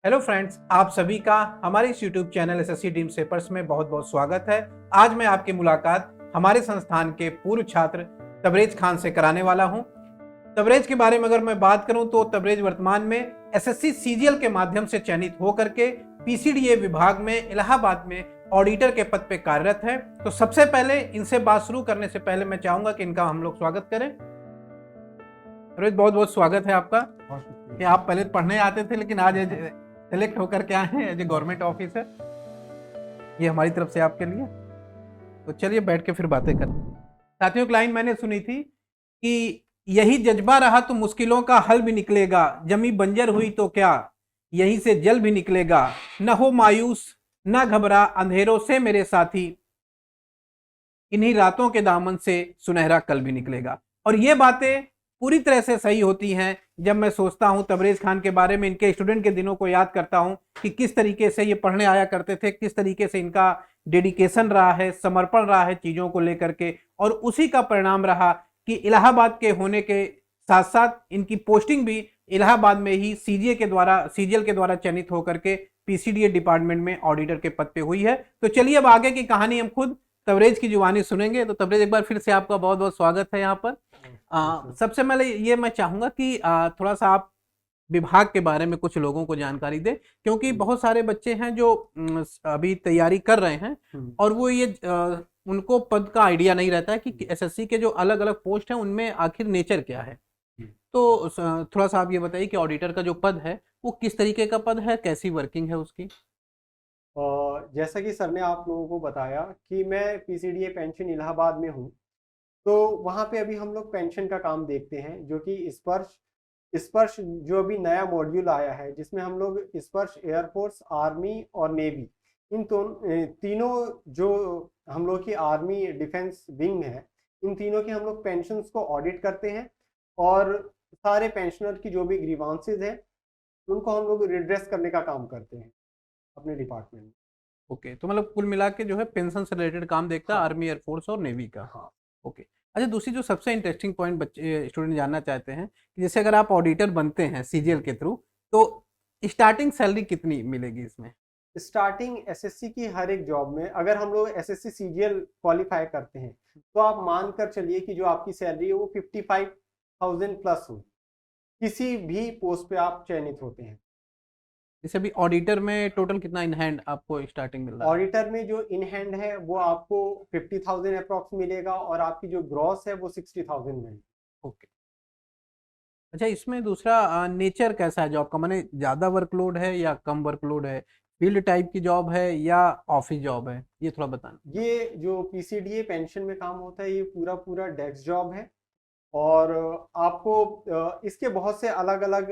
Hello friends, आप सभी का हमारे इस YouTube channel SSC dream shapers में बहुत बहुत स्वागत है। आज मैं आपकी मुलाकात हमारे संस्थान के पूर्व छात्र तबरेज खान से कराने वाला हूं। तबरेज के बारे में अगर मैं बात करूं तो तबरेज वर्तमान में एसएससी सीजीएल के माध्यम से चयनित होकर के पीसीडीए विभाग में इलाहाबाद में ऑडिटर के पद पे कार्यरत है। तो सबसे पहले इनसे बात शुरू करने से पहले मैं चाहूंगा कि इनका हम लोग स्वागत करें। तबरेज, बहुत बहुत स्वागत है आपका कि आप पहले पढ़ने आते थे लेकिन आज सेलेक्ट होकर के आए हैं एज ए गवर्नमेंट ऑफिसर। ये हमारी तरफ से आपके लिए। तो चलिए बैठ के फिर बातें करते हैं। साथियों, एक लाइन मैंने सुनी थी कि यही जज्बा रहा तो मुश्किलों का हल भी निकलेगा, जमी बंजर हुई तो क्या यहीं से जल भी निकलेगा, न हो मायूस न घबरा अंधेरों से मेरे साथी, इन्हीं रातों के दामन से सुनहरा कल भी निकलेगा। और ये बातें पूरी तरह से सही होती हैं जब मैं सोचता हूं तबरेज खान के बारे में, इनके स्टूडेंट के दिनों को याद करता हूं कि किस तरीके से ये पढ़ने आया करते थे, किस तरीके से इनका डेडिकेशन रहा है, समर्पण रहा है चीज़ों को लेकर के। और उसी का परिणाम रहा कि इलाहाबाद के होने के साथ साथ इनकी पोस्टिंग भी इलाहाबाद में ही सीजीएल के द्वारा चयनित होकर के पीसीडीए डिपार्टमेंट में ऑडिटर के पद पे हुई है। तो चलिए अब आगे की कहानी हम खुद तबरेज की जुबानी सुनेंगे। तो तबरेज, एक बार फिर से आपका बहुत बहुत स्वागत है यहाँ पर। सबसे पहले ये मैं चाहूंगा कि थोड़ा सा आप विभाग के बारे में कुछ लोगों को जानकारी दें, क्योंकि बहुत सारे बच्चे हैं जो अभी तैयारी कर रहे हैं और वो ये उनको पद का आइडिया नहीं रहता है कि एसएससी के जो अलग अलग पोस्ट हैं उनमें आखिर नेचर क्या है। तो थोड़ा सा आप ये बताइए कि ऑडिटर का जो पद है वो किस तरीके का पद है, कैसी वर्किंग है उसकी। जैसा कि सर ने आप लोगों को बताया कि मैं पीसीडीए पेंशन इलाहाबाद में हूँ। तो वहाँ पे अभी हम लोग पेंशन का काम देखते हैं, जो कि स्पर्श स्पर्श जो अभी नया मॉड्यूल आया है, जिसमें हम लोग स्पर्श एयरफोर्स, आर्मी और नेवी, इन तीनों जो हम लोग की आर्मी डिफेंस विंग है, इन तीनों की हम लोग पेंशन्स को ऑडिट करते हैं। और सारे पेंशनर की जो भी ग्रीवांसेस हैं उनको हम लोग रिड्रेस करने का काम करते हैं अपने डिपार्टमेंट में। ओके, तो मतलब कुल मिला के जो है पेंशन से रिलेटेड काम देखता है हाँ। आर्मी, एयरफोर्स और नेवी का। हाँ। ओके। अच्छा, दूसरी जो सबसे इंटरेस्टिंग पॉइंट बच्चे स्टूडेंट जानना चाहते हैं कि जैसे अगर आप ऑडिटर बनते हैं सीजीएल के थ्रू, तो स्टार्टिंग सैलरी कितनी मिलेगी इसमें। स्टार्टिंग एसएससी की हर एक जॉब में, अगर हम लोग एसएससी सीजीएल क्वालिफाई करते हैं, तो आप मान कर चलिए कि जो आपकी सैलरी है वो 55,000 प्लस हो, किसी भी पोस्ट पे आप चयनित होते हैं। जैसे अभी ऑडिटर में टोटल कितना इन हैंड आपको स्टार्टिंग मिल रहा है। ऑडिटर में जो इन हैंड है वो आपको 50,000 अप्रॉक्स मिलेगा, और आपकी जो ग्रॉस है वो 60,000 में। ओके। अच्छा, इसमें दूसरा नेचर कैसा है जॉब का, माने ज़्यादा वर्कलोड है या कम वर्कलोड है, फील्ड टाइप की जॉब है या ऑफिस जॉब है, ये थोड़ा बताना। ये जो पीसीडीए पेंशन में काम होता है, ये पूरा पूरा डेस्क जॉब है। और आपको इसके बहुत से अलग अलग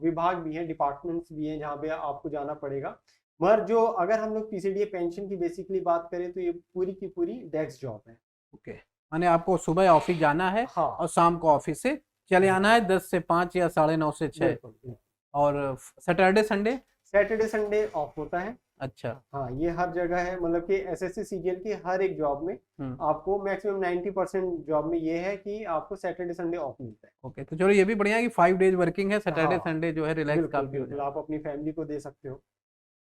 विभाग भी हैं, डिपार्टमेंट्स भी हैं जहाँ पे आपको जाना पड़ेगा। मगर जो अगर हम लोग पीसीडीए पेंशन की बेसिकली बात करें, तो ये पूरी की पूरी डेस्क जॉब है। ओके, माने आपको सुबह ऑफिस जाना है हाँ। और शाम को ऑफिस से चले आना है 10 से 5 या 9:30 से 6। बिल्कुल बिल्कुल। और Saturday Sunday. Saturday Sunday off होता है। अच्छा। हाँ, ये हर जगह है, मतलब कि एसएससी सीजीएल की हर एक जॉब में हम्म। आपको मैक्सिमम 90% जॉब में ये है कि आपको सैटरडे संडे ऑफ मिलता है। ओके, तो चलो ये भी बढ़िया है कि 5 डेज वर्किंग है, सैटरडे हाँ। संडे जो है रिलैक्स बिल्कुल काफी हो बिल्कुल, जाए। आप अपनी फैमिली को दे सकते हो।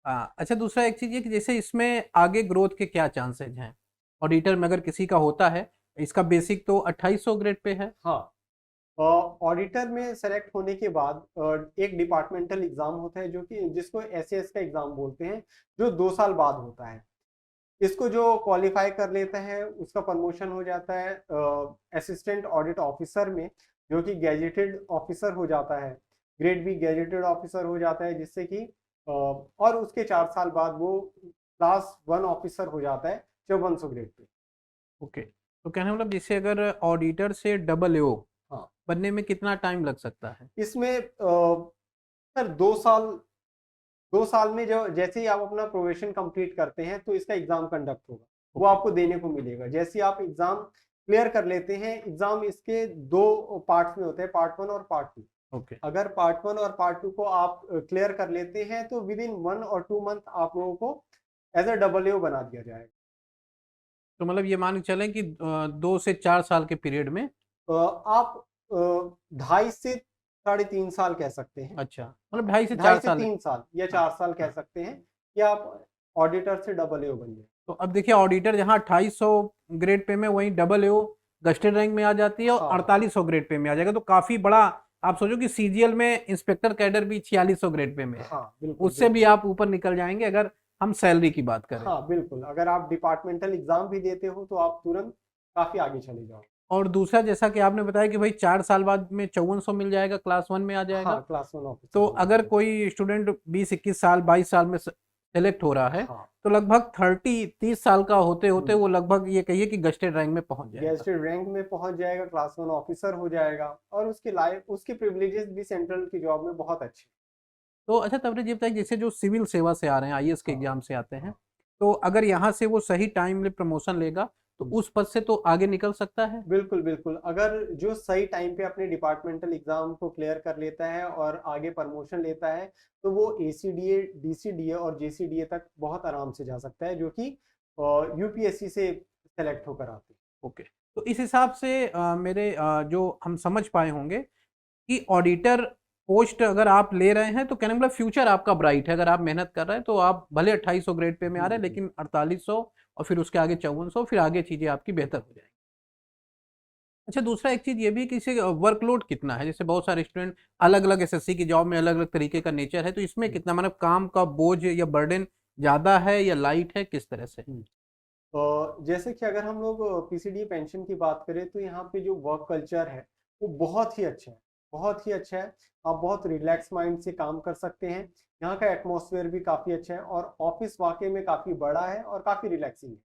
अच्छा, दूसरा एक चीज ये कि जैसे इसमें आगे ग्रोथ के क्या चांसेज हैं ऑडिटर में, अगर किसी का होता है। इसका बेसिक तो 2800 ग्रेड पे है। हाँ। ऑडिटर में सेलेक्ट होने के बाद एक डिपार्टमेंटल एग्जाम होता है, जो कि जिसको एसएएस का एग्जाम बोलते हैं, जो 2 साल बाद होता है। इसको जो क्वालिफाई कर लेता है उसका प्रमोशन हो जाता है असिस्टेंट ऑडिट ऑफिसर में, जो कि गैजेटेड ऑफिसर हो जाता है। ग्रेड बी गैजेटेड ऑफिसर हो जाता है, जिससे कि और उसके 4 साल बाद वो क्लास 1 ऑफिसर हो जाता है 5400 ग्रेड पे। ओके, तो कहने का मतलब जैसे अगर ऑडिटर से डबल एओ हाँ। बनने में कितना टाइम लग सकता है। इसमें सर 2 साल, 2 साल में जो जैसे ही आप अपना प्रोबेशन कंप्लीट करते हैं, तो इसका एग्जाम कंडक्ट होगा, वो ओके। आपको देने को मिलेगा। जैसे ही आप एग्जाम क्लियर कर लेते हैं, एग्जाम इसके 2 पार्ट्स में होते हैं, पार्ट 1 और पार्ट 2। ओके, अगर पार्ट 1 और पार्ट 2 को आप क्लियर कर लेते हैं, तो विद इन 1 और 2 मंथ आप लोगों को एज अ डबल ए बना दिया जाएगा। तो मतलब ये मान के चलें कि 2 से 4 साल के पीरियड में। आप 2.5 से 3.5 साल कह सकते हैं। अच्छा, मतलब 2.5 से 4 2.5 से साल है। 3 साल या 4 साल कह सकते हैं कि आप ऑडिटर से डबल एओ बन जाए। तो अब देखिए ऑडिटर जहाँ 2800 ग्रेड पे में, वहीं डबल एओ गस्टेड रैंक में आ जाती है और हाँ 4800 ग्रेड पे में आ जाएगा, तो काफी बड़ा। आप सोचो कि सीजीएल में इंस्पेक्टर कैडर भी 4600 ग्रेड पे में है, हाँ बिल्कुल उससे भी बिल्कुल। आप ऊपर निकल जाएंगे अगर हम सैलरी की बात करें। हाँ बिल्कुल, अगर आप डिपार्टमेंटल एग्जाम भी देते हो तो आप तुरंत काफी आगे चले जाओ। और दूसरा, जैसा कि आपने बताया कि भाई 4 साल बाद में 5400 मिल जाएगा, क्लास 1 में आ हाँ जाएगा। क्लास 1 ऑफिसर तो हो अगर जाएंगे। कोई स्टूडेंट 20-21 साल 22 साल में सेलेक्ट हो रहा है, हाँ। तो लगभग 30 साल का होते होते हम्म। वो लगभग ये कहिए कि गस्टेड रैंक में पहुंच जाएगा। गेस्टेड रैंक में पहुंच जाएगा, क्लास 1 ऑफिसर हो जाएगा, और उसके लाइफ उसके प्रिविलेजेस भी सेंट्रल की जॉब में बहुत अच्छे। तो अच्छा, तब ये बताइए, जैसे जो सिविल सेवा से आ रहे हैं, आईएएस के हाँ एग्जाम से आते हैं, हाँ। तो अगर यहाँ से वो सही टाइम में प्रमोशन लेगा तो हम्म। उस पद से तो आगे निकल सकता है। बिल्कुल बिल्कुल, अगर जो सही टाइम पे अपने डिपार्टमेंटल एग्जाम को क्लियर कर लेता है और आगे प्रमोशन लेता है, तो वो एसीडीए, डीसीडीए और जेसीडीए तक बहुत आराम से जा सकता है, जो कि यूपीएससी से सेलेक्ट होकर आते हैं। ओके, तो इस हिसाब से जो हम समझ पाए होंगे कि ऑडिटर पोस्ट अगर आप ले रहे हैं तो कहने का मतलब फ्यूचर आपका ब्राइट है। अगर आप मेहनत कर रहे हैं तो आप भले 2800 ग्रेड पे में आ रहे हैं, लेकिन 4800 और फिर उसके आगे 5400, फिर आगे चीजें आपकी बेहतर हो जाएंगी। अच्छा, दूसरा एक चीज ये भी कि इसे वर्कलोड कितना है, जैसे बहुत सारे स्टूडेंट अलग अलग एसएससी की जॉब में अलग अलग तरीके का नेचर है, तो इसमें हम्म। कितना मतलब काम का बोझ या बर्डन ज्यादा है या लाइट है, किस तरह से। हम्म। जैसे कि अगर हम लोग पीसीडी पेंशन की बात करें, तो यहाँ पे जो वर्क कल्चर है वो बहुत ही अच्छा है, बहुत ही अच्छा है। आप बहुत रिलैक्स माइंड से काम कर सकते हैं। यहाँ का एटमॉस्फेयर भी काफ़ी अच्छा है, और ऑफिस वाकई में काफ़ी बड़ा है और काफ़ी रिलैक्सिंग है।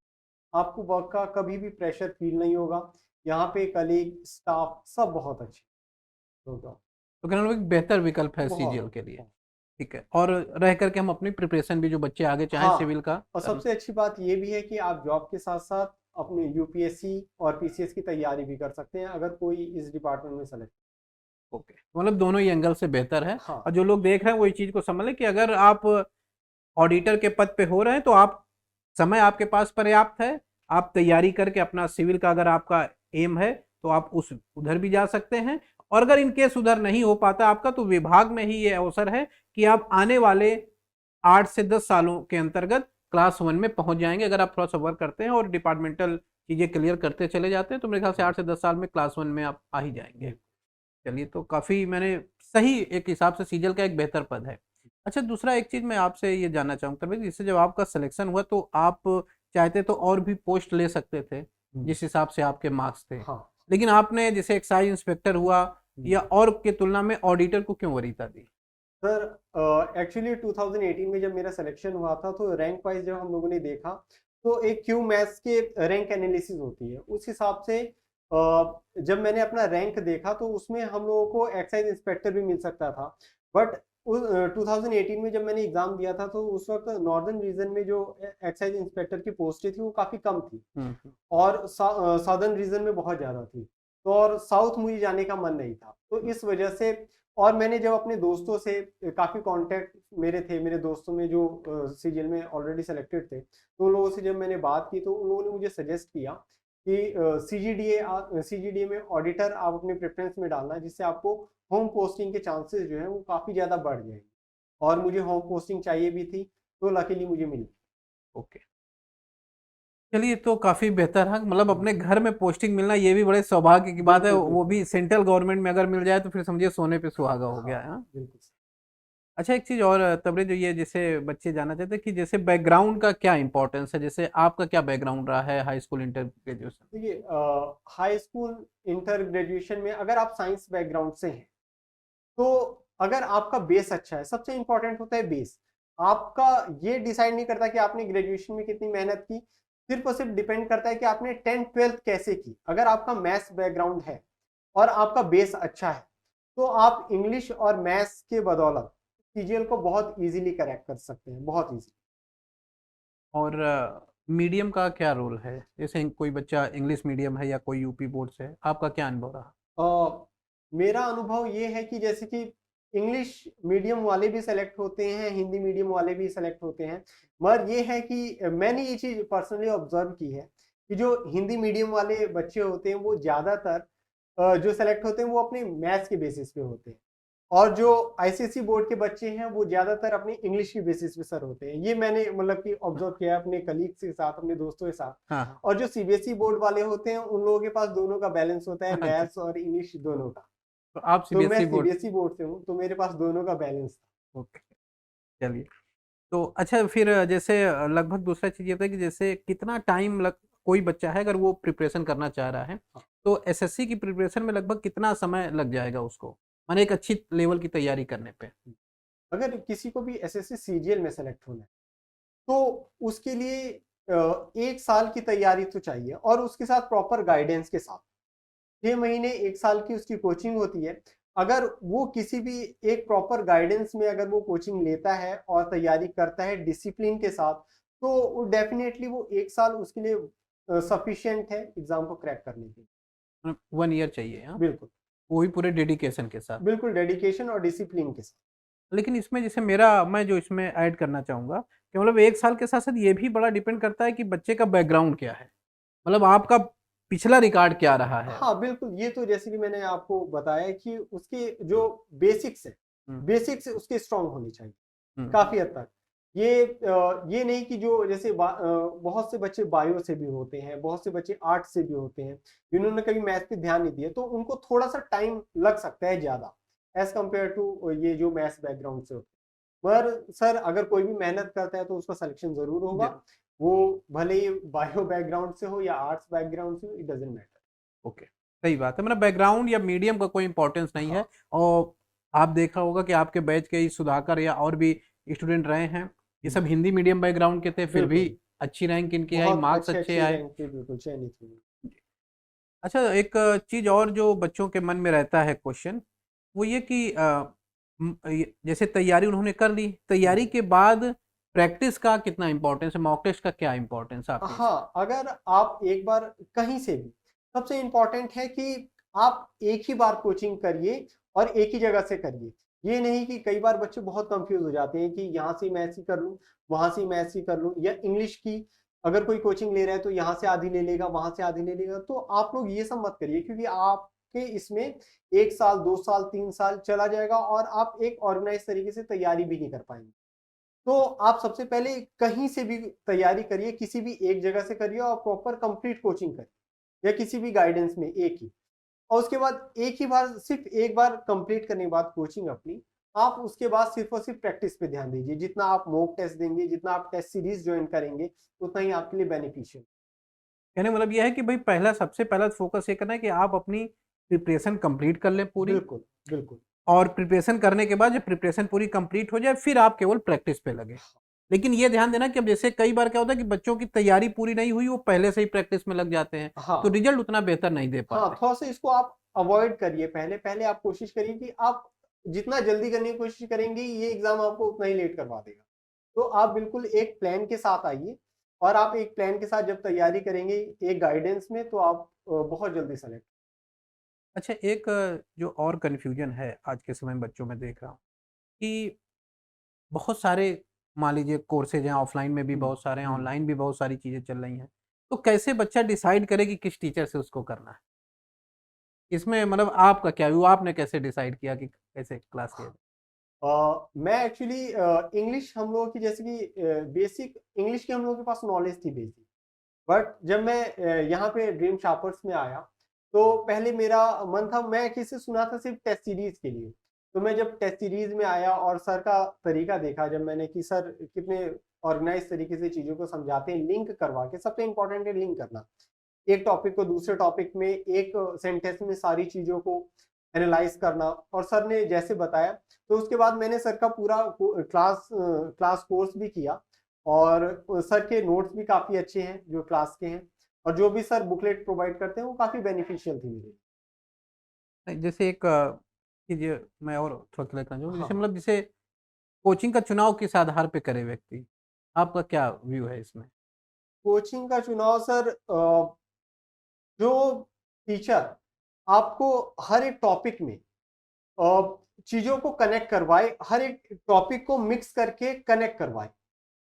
आपको वर्क का कभी भी प्रेशर फील नहीं होगा। यहाँ पे कलीग, स्टाफ सब बहुत अच्छे होगा। तो कहने का मतलब एक बेहतर विकल्प है बहुत सीजीएल के लिए। बहुत। ठीक है, और रह करके हम अपनी प्रिपरेशन भी, जो बच्चे आगे चाहें हाँ, सिविल का और करना। सबसे अच्छी बात ये भी है कि आप जॉब के साथ साथ अपने यूपीएससी और पीसीएस की तैयारी भी कर सकते हैं, अगर कोई इस डिपार्टमेंट में सेलेक्ट। ओके, मतलब दोनों ही एंगल से बेहतर है। हाँ और जो लोग देख रहे हैं वो इस चीज को समझ लें कि अगर आप ऑडिटर के पद पे हो रहे हैं तो आप, समय आपके पास पर्याप्त है। आप तैयारी करके अपना सिविल का अगर आपका एम है तो आप उस उधर भी जा सकते हैं। और अगर इनकेस उधर नहीं हो पाता आपका, तो विभाग में ही ये अवसर है कि आप आने वाले 8 से 10 सालों के अंतर्गत क्लास 1 में पहुंच जाएंगे। अगर आप थोड़ा सा वर्क करते हैं और डिपार्टमेंटल चीजें क्लियर करते चले जाते हैं, तो मेरे ख्याल से हाँ। 8 से 10 साल में क्लास 1 में आप आ ही जाएंगे। चलिए, तो काफ़ी मैंने सही एक हिसाब से सीजल का एक बेहतर पद है। अच्छा, दूसरा एक चीज़ मैं आपसे ये जानना चाहूँगा तभी, जिससे जब आपका सिलेक्शन हुआ तो आप चाहते तो और भी पोस्ट ले सकते थे हम्म। जिस हिसाब से आपके मार्क्स थे, हाँ। लेकिन आपने जैसे एक्साइज इंस्पेक्टर हुआ हम्म। या और के तुलना में ऑडिटर को क्यों वरीयता दी। सर एक्चुअली 2018 में जब मेरा सिलेक्शन हुआ था, तो रैंक वाइज जब हम लोगों ने देखा, तो एक क्यू मैथ्स के रैंक एनालिसिस होती है, उस हिसाब से जब मैंने अपना रैंक देखा तो उसमें हम लोगों को एक्साइज इंस्पेक्टर भी मिल सकता था। बट 2018 में जब मैंने एग्जाम दिया था, तो उस वक्त नॉर्दर्न रीजन में जो एक्साइज इंस्पेक्टर की पोस्टें थी वो काफ़ी कम थी, हम्म। और साउदर्न रीजन में बहुत ज़्यादा थी। तो और साउथ मुझे जाने का मन नहीं था, तो इस वजह से। और मैंने जब अपने दोस्तों से, काफ़ी कांटेक्ट मेरे थे, मेरे दोस्तों में जो सीजीएल में ऑलरेडी सेलेक्टेड थे, तो उन लोगों से जब मैंने बात की, तो उन लोगों ने मुझे सजेस्ट किया कि सीजीडीए में ऑडिटर आप अपने प्रेफरेंस में डालना, जिससे आपको होम पोस्टिंग के चांसेस जो है वो काफ़ी ज़्यादा बढ़ जाएंगे। और मुझे होम पोस्टिंग चाहिए भी थी, तो लकीली मुझे मिली। ओके, चलिए, तो काफ़ी बेहतर है। मतलब हम्म। अपने घर में पोस्टिंग मिलना ये भी बड़े सौभाग्य की बात है, बिल्कुल वो बिल्कुल। भी सेंट्रल गवर्नमेंट में अगर मिल जाए तो फिर समझिए सोने पे सुहागा हो हाँ गया है। बिल्कुल। अच्छा, एक चीज़ और तबरे, जो ये जैसे बच्चे जानना चाहते हैं कि जैसे बैकग्राउंड का क्या इंपॉर्टेंस है, जैसे आपका क्या बैकग्राउंड रहा है, हाई स्कूल, इंटर, ग्रेजुएशन। देखिए, हाई स्कूल, इंटर, ग्रेजुएशन में अगर आप साइंस बैकग्राउंड से हैं, तो अगर आपका बेस अच्छा है, सबसे इंपॉर्टेंट होता है बेस। आपका ये डिसाइड नहीं करता कि आपने ग्रेजुएशन में कितनी मेहनत की, सिर्फ और सिर्फ डिपेंड करता है कि आपने 10th 12th कैसे की। अगर आपका मैथ्स बैकग्राउंड है और आपका बेस अच्छा है, तो आप इंग्लिश और मैथ्स के बदौलत सीजीएल को बहुत इजीली करेक्ट कर सकते हैं, बहुत इजी। और मीडियम का क्या रोल है, जैसे कोई बच्चा इंग्लिश मीडियम है या कोई यूपी बोर्ड से है, आपका क्या अनुभव रहा। मेरा अनुभव ये है कि जैसे कि इंग्लिश मीडियम वाले भी सेलेक्ट होते हैं, हिंदी मीडियम वाले भी सेलेक्ट होते हैं, मगर ये है कि मैंने ये चीज़ पर्सनली ऑब्जर्व की है कि जो हिंदी मीडियम वाले बच्चे होते हैं वो ज़्यादातर जो सेलेक्ट होते हैं वो अपने मैथ्स के बेसिस पे होते हैं। और जो आईसीएसई बोर्ड के बच्चे हैं वो ज्यादातर अपने इंग्लिश की बेसिस पे सर होते हैं। ये मैंने मतलब कि ऑब्जर्व किया है अपने कलीग्स के साथ, अपने दोस्तों के साथ। हाँ और जो सीबीएसई बोर्ड वाले होते हैं उन लोगों के पास दोनों का बैलेंस होता है, हाँ। अच्छा, मैथ्स और इंग्लिश दोनों का। तो आप तो मैं सीबीएसई बोर्ड। सीबीएसई बोर्ड से हूँ, तो मेरे पास दोनों का बैलेंस था। ओके, चलिए। तो अच्छा, फिर जैसे लगभग दूसरा चीज़ ये होता है कि जैसे कितना टाइम लग, कोई बच्चा है अगर वो प्रिपरेशन करना चाह रहा है, हाँ। तो एसएससी की प्रिपरेशन में लगभग कितना समय लग जाएगा उसको, माने एक अच्छी लेवल की तैयारी करने पे? अगर किसी को भी एसएससी सीजीएल में सेलेक्ट होना है तो उसके लिए 1 साल की तैयारी तो चाहिए, और उसके साथ प्रॉपर गाइडेंस के साथ 6 महीने 1 साल की उसकी कोचिंग होती है। अगर वो किसी भी एक प्रॉपर गाइडेंस में अगर वो कोचिंग लेता है और तैयारी करता है डिसिप्लिन के साथ, तो डेफिनेटली वो 1 साल उसके लिए सफिशिएंट है एग्जाम को क्रैक करने के लिए। 1 ईयर चाहिए, हाँ, बिल्कुल, वो भी पूरे डेडिकेशन के साथ। बिल्कुल डेडिकेशन और डिसिप्लिन के साथ। लेकिन इसमें जैसे मैं जो इसमें ऐड करना चाहूँगा कि मतलब 1 साल के साथ-साथ ये भी बड़ा डिपेंड करता है कि बच्चे का बैकग्राउंड क्या है? मतलब आपका पिछला रिकॉर्ड क्या रहा है? हाँ, बिल्कुल, ये तो जैसे कि मैंने आपको बताया कि उसके जो बेसिक्स है, हुँ, बेसिक्स उसके स्ट्रॉन्ग होने चाहिए, हुँ, काफ़ी हद तक। ये नहीं कि जो जैसे बहुत से बच्चे बायो से भी होते हैं, बहुत से बच्चे आर्ट्स से भी होते हैं, जिन्होंने कभी मैथ्स पे ध्यान नहीं दिया, तो उनको थोड़ा-सा टाइम लग सकता है ज़्यादा, एज़ कम्पेयर टू ये जो मैथ्स बैकग्राउंड से होते हैं। पर सर अगर कोई भी मेहनत करता है तो उसका सिलेक्शन ज़रूर होगा, ज़रूर। वो भले ही बायो बैकग्राउंड से हो या आर्ट्स बैकग्राउंड से हो, इट डज़न्ट मैटर। ओके, सही बात है। मतलब बैकग्राउंड या मीडियम का कोई इम्पोर्टेंस नहीं है। हाँ, और आप देखा होगा कि आपके बैच के ही सुधाकर या और भी स्टूडेंट रहे हैं, ये हुँ, सब हिंदी मीडियम बैकग्राउंड के थे, फिर भी बिल्कुल। अच्छी रैंक इनकी आई, बहुत मार्क्स अच्छे अच्छे-अच्छे आए। रैंक पे बिल्कुल चयनित हुए। अच्छा, एक चीज़ और जो बच्चों के मन में रहता है क्वेश्चन, वो ये कि जैसे तैयारी उन्होंने कर ली, हुँ। तैयारी के बाद प्रैक्टिस का कितना इम्पोर्टेंस है, मॉक टेस्ट का क्या इम्पोर्टेंस है आपके हिसाब हाँ, अगर आप एक बार कहीं से भी, सबसे इम्पोर्टेंट है कि आप एक ही बार कोचिंग करिए और एक ही जगह से करिए। ये नहीं कि कई बार बच्चे बहुत कन्फ्यूज़ हो जाते हैं कि यहाँ से मैं ऐसे कर लूँ, वहाँ से मैं ऐसे कर लूँ, या इंग्लिश की अगर कोई कोचिंग ले रहा है तो यहाँ से आधी ले लेगा, वहाँ से आधी ले लेगा। तो आप लोग ये सब मत करिए, क्योंकि आपके इसमें 1 साल, 2 साल, 3 साल चला जाएगा और आप एक ऑर्गेनाइज़ तरीके से तैयारी भी नहीं कर पाएँगे। तो आप सबसे पहले कहीं से भी तैयारी करिए, किसी भी एक जगह से करिए और प्रॉपर कंप्लीट कोचिंग करिए, या किसी भी गाइडेंस में एक ही। और उसके बाद एक ही बार, सिर्फ एक बार कंप्लीट करने के बाद कोचिंग अपनी, आप उसके बाद सिर्फ और सिर्फ प्रैक्टिस पे ध्यान दीजिए। जितना आप मॉक टेस्ट देंगे, जितना आप टेस्ट सीरीज ज्वाइन करेंगे, उतना ही आपके लिए बेनिफिशियल। कहने का मतलब ये है कि भाई सबसे पहला फोकस ये करना है कि आप अपनी प्रिपरेशन कंप्लीट कर लें पूरी, बिल्कुल, बिल्कुल। और प्रिपरेशन करने के बाद जब प्रिपरेशन पूरी कंप्लीट हो जाए फिर आप केवल प्रैक्टिस पे लगे। लेकिन ये ध्यान देना कि अब जैसे कई बार क्या होता है कि बच्चों की तैयारी पूरी नहीं हुई, वो पहले से ही प्रैक्टिस में लग जाते हैं, तो हाँ, रिजल्ट उतना बेहतर नहीं दे हाँ, पाते। थोड़ा-सा इसको आप अवॉइड करिए। पहले पहले आप कोशिश करिए कि आप जितना जल्दी करने की कोशिश करेंगे, ये एग्ज़ाम आपको उतना ही लेट करवा देगा। तो आप बिल्कुल एक प्लान के साथ आइए, और आप एक प्लान के साथ जब तैयारी करेंगे, एक गाइडेंस में, तो आप बहुत जल्दी सेलेक्ट। अच्छा, एक जो और कन्फ्यूजन है आज के समय में बच्चों में देख रहा हूँ कि बहुत सारे, मान लीजिए कोर्सेज हैं, ऑफलाइन में भी हुँ, बहुत सारे हैं, हुँ। ऑनलाइन भी बहुत सारी चीज़ें चल रही हैं। तो कैसे बच्चा डिसाइड करे कि किस टीचर से उसको करना है? इसमें मतलब आपका क्या व्यू, आपने कैसे डिसाइड किया कि कैसे क्लास किया जाए? मैं एक्चुअली इंग्लिश हम लोगों की, जैसे कि बेसिक इंग्लिश की हम लोगों के पास नॉलेज थी बेसिक। बट जब मैं यहाँ पे ड्रीम शापर्स में आया, तो पहले मेरा मन था, मैं किसी सुना था सिर्फ टेस्ट सीरीज के लिए। तो मैं जब टेस्ट सीरीज में आया और सर का तरीका देखा, जब मैंने कि सर कितने ऑर्गेनाइज तरीके से चीज़ों को समझाते हैं, लिंक करवा के, सबसे इम्पोर्टेंट है लिंक करना। एक टॉपिक को दूसरे टॉपिक में एक सेंटेंस में सारी चीज़ों को एनालाइज करना, और सर ने जैसे बताया, तो उसके बाद मैंने सर का पूरा क्लास कोर्स भी किया। और सर के नोट्स भी काफ़ी अच्छे हैं जो क्लास के हैं, और जो भी सर बुकलेट प्रोवाइड करते हैं वो काफ़ी बेनिफिशियल थी मेरे लिए। नहीं, जैसे एक चीज़ मैं और थोड़ा क्लियर करना चाहूँगा, जैसे हाँ, मतलब जैसे कोचिंग का चुनाव किस आधार पे करे व्यक्ति? आपका क्या व्यू है इसमें? कोचिंग का चुनाव सर, जो टीचर आपको हर एक टॉपिक में चीज़ों को कनेक्ट करवाए, हर एक टॉपिक को मिक्स करके कनेक्ट करवाए।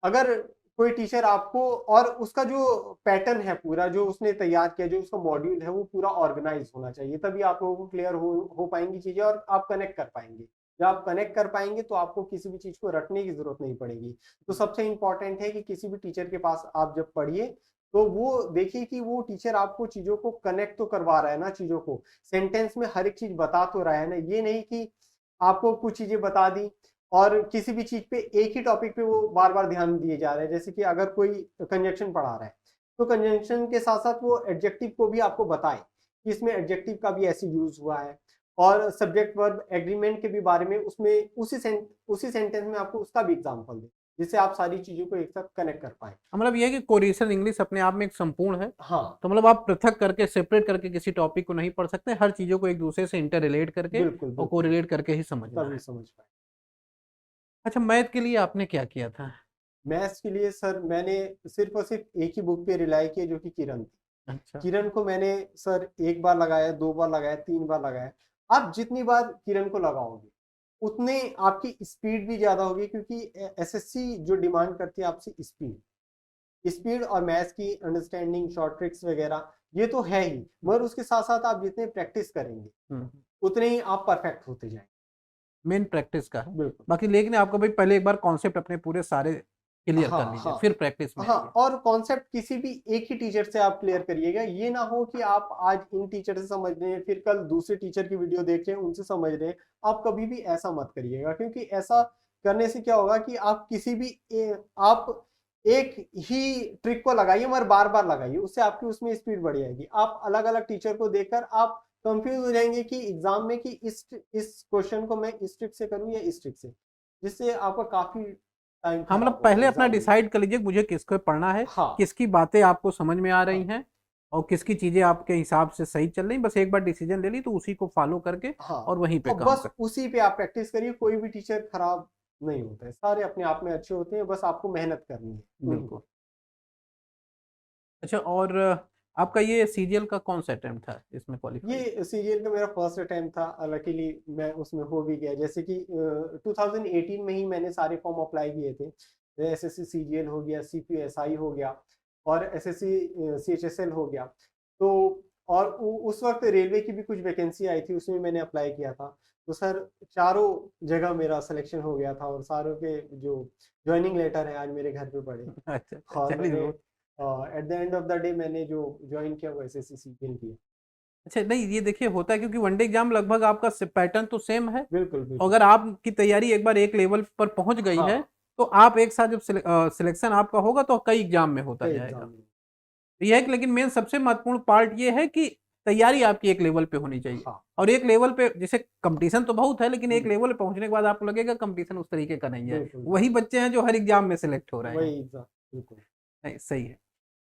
अगर कोई टीचर आपको, और उसका जो पैटर्न है पूरा जो उसने तैयार किया, जो उसका मॉड्यूल है, वो पूरा ऑर्गेनाइज होना चाहिए, तभी आप लोगों को क्लियर हो पाएंगी चीज़ें और आप कनेक्ट कर पाएंगे जब आप कनेक्ट कर पाएंगे तो आपको किसी भी चीज को रटने की जरूरत नहीं पड़ेगी। तो सबसे इंपॉर्टेंट है कि किसी भी टीचर के पास आप जब पढ़िए तो वो देखिए कि वो टीचर आपको चीजों को कनेक्ट तो करवा रहा है ना, चीजों को सेंटेंस में हर एक चीज बता तो रहा है ना। ये नहीं कि आपको कुछ चीजें बता दी और किसी भी चीज पे एक ही टॉपिक पे वो बार बार ध्यान दिए जा रहे हैं। जैसे कि अगर कोई कंजंक्शन पढ़ा रहा है तो कंजंक्शन के साथ साथ वो एडजेक्टिव को भी आपको बताए कि इसमें एडजेक्टिव का भी ऐसे यूज हुआ है, और सब्जेक्ट वर्ब एग्रीमेंट के भी बारे में उसमें उसी सेंटेंस में आपको उसका भी एग्जांपल दे, जिससे आप सारी चीजों को एक साथ कनेक्ट कर पाए। मतलब ये है कि कोरिलेशन इंग्लिश अपने आप में एक संपूर्ण है। हाँ तो मतलब आप पृथक करके सेपरेट करके किसी टॉपिक को नहीं पढ़ सकते, हर चीजों को एक दूसरे से इंटर रिलेट करके बिल्कुल और बिल्कुल, कोरिलेट करके ही समझना तभी है। समझ पाए। अच्छा, मैथ के लिए आपने क्या किया था? मैथ्स के लिए सर मैंने सिर्फ और सिर्फ एक ही बुक पे रिलाई किया जो कि किरण थी। अच्छा। किरण को मैंने सर एक बार लगाया, दो बार लगाया, तीन बार लगाया। आप जितनी बार किरण को लगाओगे उतने आपकी स्पीड भी ज्यादा होगी, क्योंकि एसएससी जो डिमांड करती है आपसे स्पीड, स्पीड और मैथ्स की अंडरस्टैंडिंग, शॉर्ट ट्रिक्स वगैरह ये तो है ही, मगर उसके साथ साथ आप जितने प्रैक्टिस करेंगे उतने ही आप परफेक्ट होते जाएंगे। मेन प्रैक्टिस का है। बिल्कुल। बाकी लेकिन आपको भाई पहले एक बार कॉन्सेप्ट अपने पूरे सारे क्लियर हाँ कर लीजिए, हाँ फिर प्रैक्टिस में हाँ, आइए। और कॉन्सेप्ट किसी भी एक ही टीचर से आप क्लियर करिएगा। ये ना हो कि आप आज इन टीचर से समझ रहे हैं, फिर कल दूसरे टीचर की वीडियो देख रहे हैं उनसे समझ रहे हैं। आप कभी भी ऐसा मत करिएगा, क्योंकि ऐसा करने से क्या होगा कि आप किसी भी आप एक ही ट्रिक को लगाइए मगर बार बार लगाइए, उससे आपकी उसमें स्पीड बढ़ जाएगी। आप अलग अलग टीचर को देखकर आप कंफ्यूज हो जाएंगे कि एग्जाम में कि इस क्वेश्चन को मैं इस ट्रिक से करूं या इस ट्रिक से, जिससे आपका काफी टाइम हाँ, खराब मतलब होगा पहले अपना एग्जाम में। डिसाइड कर लीजिए मुझे किसको पढ़ना है, हाँ किसकी बातें आपको समझ में आ रही हाँ हैं और किसकी चीजें आपके हिसाब से सही चल रही। बस एक बार डिसीजन ले ली तो उसी को फॉलो करके हाँ, और वहीं पे और काम बस कर। उसी पे आप प्रैक्टिस करिए। कोई भी टीचर खराब नहीं होता है, सारे अपने आप में अच्छे होते हैं, बस आपको मेहनत करनी है उन्हीं बिल्कुल। पर। अच्छा, और आपका ये सीजीएल का कौन सा अटेम्प्ट था इसमें क्वालिफाई? ये सीरियल का मेरा फर्स्ट अटेम्प्ट था, लकीली मैं उसमें हो भी गया। जैसे कि 2018 में ही मैंने सारे फॉर्म अप्लाई किए थे। एसएससी सीजीएल हो गया, सीपीएसआई हो गया और एसएससी सीएचएसएल हो गया। तो और उस वक्त रेलवे की भी कुछ वैकेंसी आई थी, उसमें मैंने अप्लाई किया था। तो सर चारों जगह मेरा सिलेक्शन हो गया था, और सारों के जो ज्वाइनिंग लेटर है आज मेरे घर पे पड़े। अच्छा अच्छा, और चलिए मैंने बहुत। At the end of the day मैंने जो ज्वाइन किया वो एसएससी सीजीएल किया। अच्छा, नहीं ये देखिए होता है क्योंकि वनडे एग्जाम लगभग आपका पैटर्न तो सेम है। बिल्कुल बिल्कुल। अगर आपकी तैयारी एक बार एक लेवल पर पहुंच गई है हाँ, तो आप एक साथ जब सिलेक्शन आपका होगा तो कई एग्जाम में होता कई जाएगा। एग्जाम में। यह है कि लेकिन मेन सबसे महत्वपूर्ण पार्ट ये है कि तैयारी आपकी एक लेवल पे होनी चाहिए। हाँ और एक लेवल पे जैसे कंपटीशन तो बहुत है, लेकिन एक हम्म, लेवल पे पहुंचने के बाद आपको लगेगा कंपटीशन उस तरीके का नहीं है। बिल्कुल वही बच्चे हैं जो हर एग्जाम में सिलेक्ट हो रहे हैं। वही एग्जाम। बिल्कुल नहीं, सही है।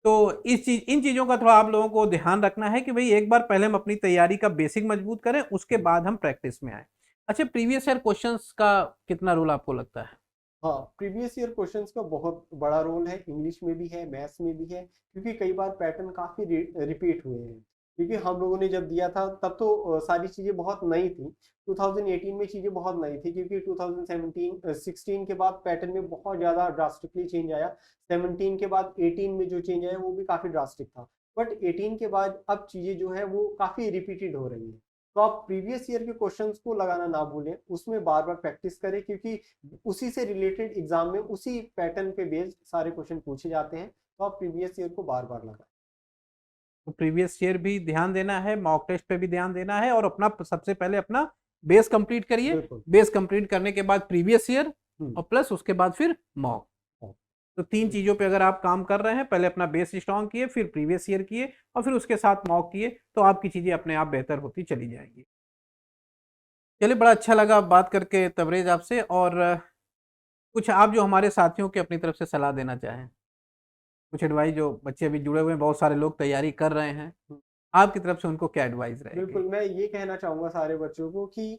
तो इन चीजों का थोड़ा आप लोगों को ध्यान रखना है कि भाई एक बार पहले हम अपनी तैयारी का बेसिक मजबूत करें, उसके बिल्कुल। बाद हम प्रैक्टिस में आए। अच्छा, प्रीवियस ईयर क्वेश्चंस का कितना रोल आपको लगता है? हाँ, प्रीवियस ईयर क्वेश्चंस का बहुत बड़ा रोल है, इंग्लिश में भी है, मैथ्स में भी है, क्योंकि कई बार पैटर्न काफी रिपीट हुए हैं। क्योंकि हम लोगों ने जब दिया था तब तो सारी चीजें बहुत नई थी। 2018 में चीजें बहुत नई थी, क्योंकि 2017 16 के बाद पैटर्न में बहुत ज्यादा ड्रास्टिकली चेंज आया। 17 के बाद 18 में जो चेंज आया वो भी काफी ड्रास्टिक था। बट 18 के बाद अब चीजें जो है वो काफी रिपीटेड हो रही है। तो आप प्रीवियस ईयर के क्वेश्चंस को लगाना ना भूलें, उसमें बार बार प्रैक्टिस करें, क्योंकि उसी से रिलेटेड एग्जाम में उसी पैटर्न पे बेस्ड सारे क्वेश्चन पूछे जाते हैं। तो आप प्रीवियस ईयर को बार बार लगाएं। तो प्रीवियस ईयर भी ध्यान देना है, मॉक टेस्ट पे भी ध्यान देना है, और अपना सबसे पहले अपना बेस कंप्लीट करिए। बिल्कुल। बेस कंप्लीट करने के बाद प्रीवियस ईयर हम्म, और प्लस उसके बाद फिर मॉक। हाँ, तो तीन बिल्कुल। चीजों पे अगर आप काम कर रहे हैं, पहले अपना बेस स्ट्रांग किए, फिर प्रीवियस ईयर किए और फिर उसके साथ मॉक किए, तो आपकी चीजें अपने आप बेहतर होती चली जाएंगी। चलिए, बड़ा अच्छा लगा बात करके तबरेज आपसे। और कुछ आप जो हमारे साथियों के अपनी तरफ से सलाह देना चाहें, कुछ एडवाइस, जो बच्चे अभी जुड़े हुए हैं, बहुत सारे लोग तैयारी कर रहे हैं, हम्म, आपकी तरफ से उनको क्या एडवाइस रहेगी? बिल्कुल, मैं ये कहना चाहूंगा सारे बच्चों को कि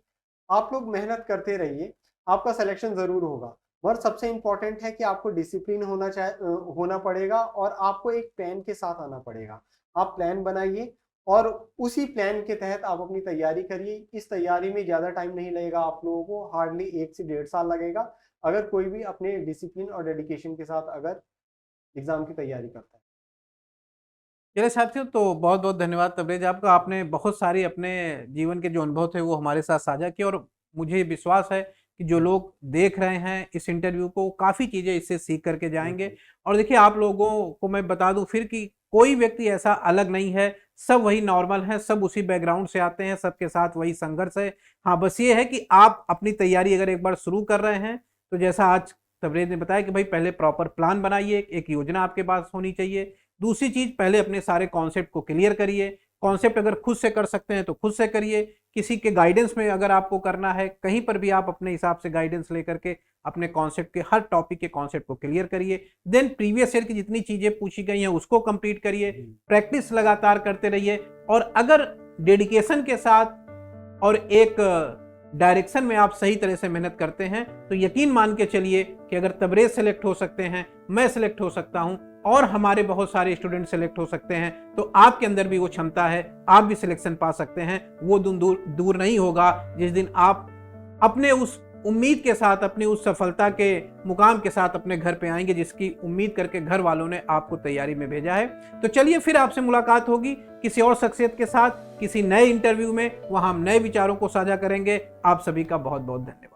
आप लोग मेहनत करते रहिए, आपका सिलेक्शन जरूर होगा। और सबसे इंपॉर्टेंट है कि आपको डिसिप्लिन होना पड़ेगा, और आपको एक प्लान के साथ आना पड़ेगा। आप प्लान बनाइए और उसी प्लान के तहत आप अपनी तैयारी करिए। इस तैयारी में ज्यादा टाइम नहीं लगेगा, आप लोगों को हार्डली 1 से 1.5 साल लगेगा, अगर कोई भी अपने डिसिप्लिन और डेडिकेशन के साथ अगर एग्जाम की तैयारी करता है। चलिए साथियों, तो बहुत बहुत धन्यवाद तबरेज आपका। आपने बहुत सारी अपने जीवन के जो अनुभव थे वो हमारे साथ साझा किए, और मुझे विश्वास है कि जो लोग देख रहे हैं इस इंटरव्यू को, काफ़ी चीज़ें इससे सीख करके जाएंगे। और देखिए, आप लोगों को मैं बता दूं फिर कि कोई व्यक्ति ऐसा अलग नहीं है, सब वही नॉर्मल हैं, सब उसी बैकग्राउंड से आते हैं, सबके साथ वही संघर्ष है। हाँ, बस ये है कि आप अपनी तैयारी अगर एक बार शुरू कर रहे हैं, तो जैसा आज तबरेज़ ने बताया कि भाई पहले प्रॉपर प्लान बनाइए, एक योजना आपके पास होनी चाहिए। दूसरी चीज़, पहले अपने सारे कॉन्सेप्ट को क्लियर करिए। कॉन्सेप्ट अगर खुद से कर सकते हैं तो खुद से करिए, किसी के गाइडेंस में अगर आपको करना है, कहीं पर भी आप अपने हिसाब से गाइडेंस लेकर के अपने कॉन्सेप्ट के हर टॉपिक के कॉन्सेप्ट को क्लियर करिए। देन प्रीवियस ईयर की जितनी चीज़ें पूछी गई हैं उसको कंप्लीट करिए, प्रैक्टिस लगातार करते रहिए। और अगर डेडिकेशन के साथ और एक डायरेक्शन में आप सही तरह से मेहनत करते हैं, तो यकीन मान के चलिए कि अगर तबरेज़ सेलेक्ट हो सकते हैं, मैं सेलेक्ट हो सकता हूं और हमारे बहुत सारे स्टूडेंट सेलेक्ट हो सकते हैं, तो आपके अंदर भी वो क्षमता है, आप भी सिलेक्शन पा सकते हैं। वो दिन दूर नहीं होगा जिस दिन आप अपने उस उम्मीद के साथ, अपनी उस सफलता के मुकाम के साथ अपने घर पे आएंगे, जिसकी उम्मीद करके घर वालों ने आपको तैयारी में भेजा है। तो चलिए, फिर आपसे मुलाकात होगी किसी और शख्सियत के साथ, किसी नए इंटरव्यू में। वहां हम नए विचारों को साझा करेंगे। आप सभी का बहुत बहुत धन्यवाद।